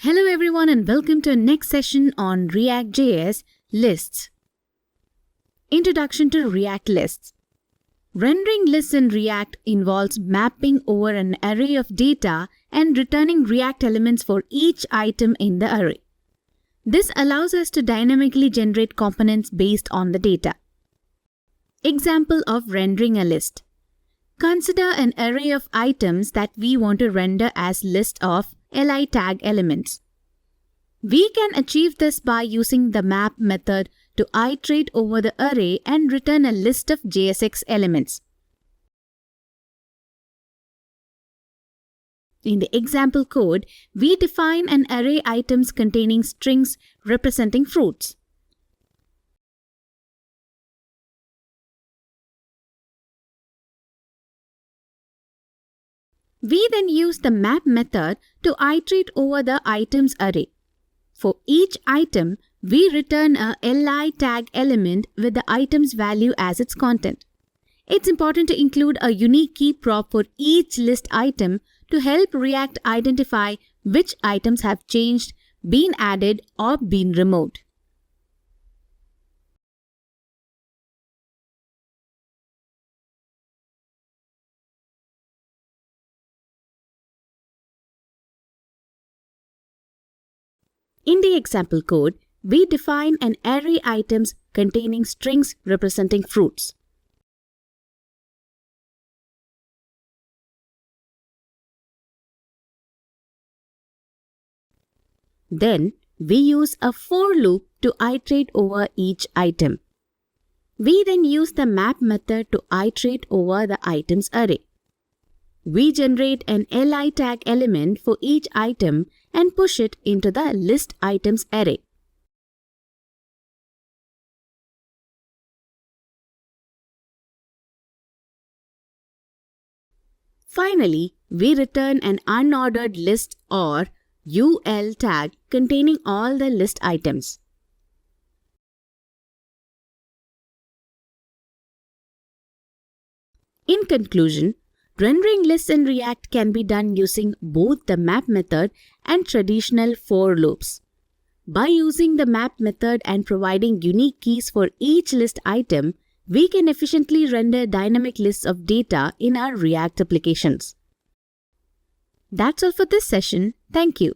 Hello everyone and welcome to our next session on ReactJS lists. Introduction to React lists. Rendering lists in React involves mapping over an array of data and returning React elements for each item in the array. This allows us to dynamically generate components based on the data. Example of rendering a list. Consider an array of items that we want to render as list of li tag elements. We can achieve this by using the map method to iterate over the array and return a list of JSX elements. In the example code, we define an array items containing strings representing fruits. We then use the map method to iterate over the items array. For each item, we return a li tag element with the item's value as its content. It's important to include a unique key prop for each list item to help React identify which items have changed, been added, or been removed. In the example code, we define an array items containing strings representing fruits. Then, we use a for loop to iterate over each item. We then use the map method to iterate over the items array. We generate an li tag element for each item and push it into the list items array. Finally, we return an unordered list or UL tag containing all the list items. In conclusion, rendering lists in React can be done using both the map method and traditional for loops. By using the map method and providing unique keys for each list item, we can efficiently render dynamic lists of data in our React applications. That's all for this session. Thank you.